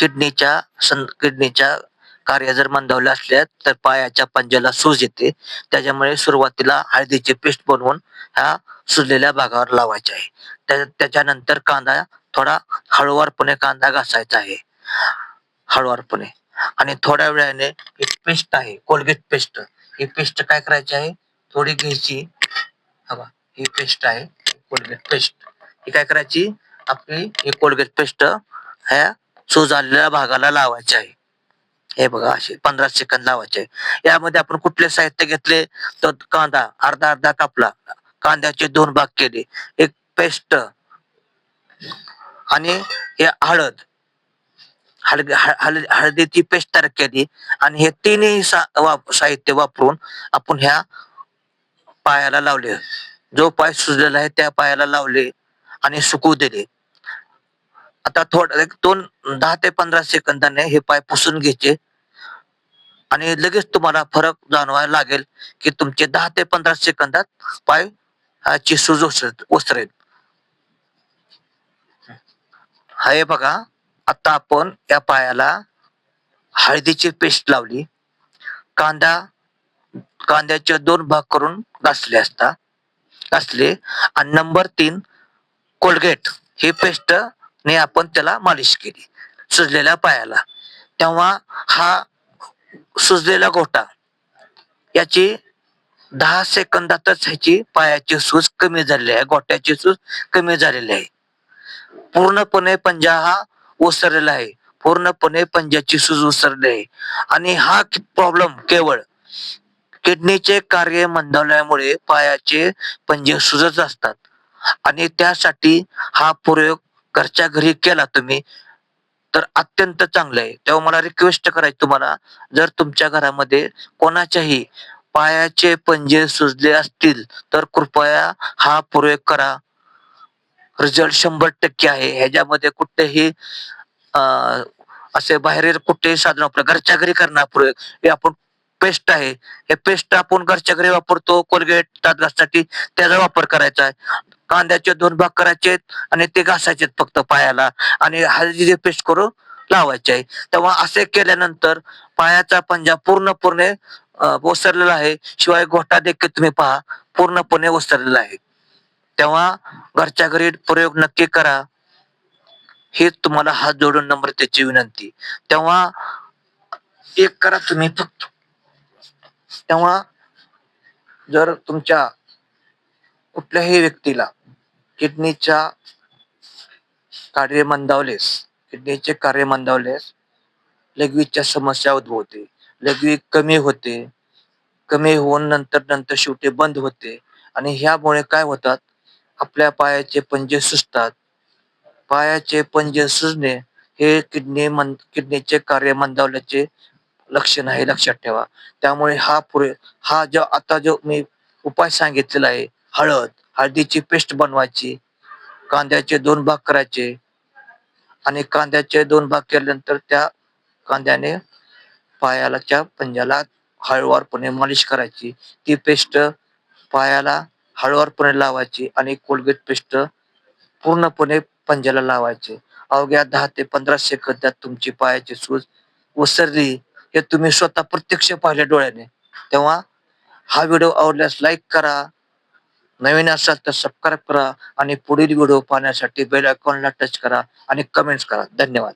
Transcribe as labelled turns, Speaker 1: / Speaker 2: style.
Speaker 1: किडनीच्या कार्य जर मंदावले असल्या तर पायाच्या पंजाला सूज येते. त्याच्यामुळे सुरुवातीला हळदीची पेस्ट बनवून ह्या सुजलेल्या भागावर लावायची आहे. त्याच्यानंतर कांदा थोडा हळूवारपणे कांदा घासायचा आहे. हळूवारपणे आणि थोड्या वेळाने ही पेस्ट आहे कोलगेट पेस्ट. ही पेस्ट काय करायची आहे, थोडी घ्यायची. हवा ही पेस्ट आहे कोलगेट पेस्ट. ही काय करायची, आपली ही कोलगेट पेस्ट ह्या सूज आलेल्या भागाला लावायची आहे. हे बघा असे 15 सेकंद लावायचे. यामध्ये आपण कुठले साहित्य घेतले तर कांदा अर्धा अर्धा कापला, कांद्याचे 2 भाग केले, एक पेस्ट आणि हे हळदीची पेस्ट तयार केली आणि हे तिन्ही साहित्य वापरून आपण ह्या पायाला लावले. जो पाय सुजलेला आहे त्या पायाला लावले आणि सुकू दिले. आता थोडं एक 10 ते 15 सेकंदाने हे पाय पुसून घ्यायचे आणि लगेच तुम्हाला फरक जाणवायला लागेल की तुमचे 10 ते 15 सेकंदात पाय ची सूज ओसरेल. हे बघा, आता आपण या पायाला हळदीची पेस्ट लावली, कांद्याचे 2 भाग करून घासले आणि नंबर 3 कोलगेट ही पेस्ट ने आपण त्याला मालिश केली सुजलेल्या पायाला. तेव्हा हा सुजलेला गोटा याची 10 सेकंदातच ह्याची पायाची सूज कमी झालेली आहे, गोट्याची सूज कमी झालेली आहे. पूर्णपणे पंजा हा ओसरलेला आहे. पूर्णपणे पंजाची सूज ओसरली आहे आणि हा प्रॉब्लेम केवळ किडनीचे कार्य मंदावल्यामुळे पायाचे पंजे सुजत असतात आणि त्यासाठी हा प्रयोग घरच्या घरी केला तुम्ही तर अत्यंत चांगलं आहे. तेव्हा मला रिक्वेस्ट करायची तुम्हाला, जर तुमच्या घरामध्ये कोणाच्याही पायाचे पंजे सुजले असतील तर कृपया हा प्रयोग करा. रिझल्ट 100% आहे. ह्याच्यामध्ये कुठेही असे बाहेर कुठेही साधन आपल्या घरच्या घरी करणार प्रयोग. हे आपण पेस्ट आहे, हे पेस्ट आपण घरच्या घरी वापरतो कोलगेट दात घासण्यासाठी, त्याचा वापर करायचा आहे. कांद्याचे 2 भाग करायचे आणि ते घासायचे फक्त पायाला आणि हळदीची पेस्ट करून लावायचे आहे. तेव्हा असे केल्यानंतर पायाचा पंजा पूर्णपणे ओसरलेला आहे. शिवाय गोठा देखील तुम्ही पहा पूर्णपणे ओसरलेला आहे. तेव्हा घरच्या घरी प्रयोग नक्की करा. हे तुम्हाला हात जोडून नम्रतेची विनंती. तेव्हा एक करा तुम्ही फक्त. तेव्हा जर तुमच्या कुठल्याही व्यक्तीला किडनीच्या किडनीचे कार्य मंदावलेस, लघवीच्या समस्या उद्भवते, लघवी कमी होते, कमी होऊन नंतर शेवटी बंद होते आणि ह्यामुळे काय होतात, आपल्या पायाचे पंजे सुजतात. पायाचे पंजे सुजणे हे किडनीचे कार्य मंदावल्याचे लक्षण आहे, लक्षात ठेवा. त्यामुळे हा जो मी उपाय सांगितलेला आहे, हळदीची पेस्ट बनवायची, कांद्याचे 2 भाग करायचे आणि कांद्याचे 2 भाग केल्यानंतर त्या कांद्याने पायाच्या पंजाला हळूवारपणे मालिश करायची. ती पेस्ट पायाला हळूवारपणे लावायची आणि कोलगेट पेस्ट पूर्णपणे पंजाला लावायचे. अवघ्या 10 ते 15 सेकंदात तुमची पायाची सूज ओसरली हे तुम्ही स्वतः प्रत्यक्ष पाहिले डोळ्याने. तेव्हा हा व्हिडिओ आवडल्यास लाईक करा, नवीन असाल तर सबस्क्राईब करा आणि पुढील व्हिडिओ पाहण्यासाठी बेल आयकॉनला टच करा आणि कमेंट्स करा. धन्यवाद.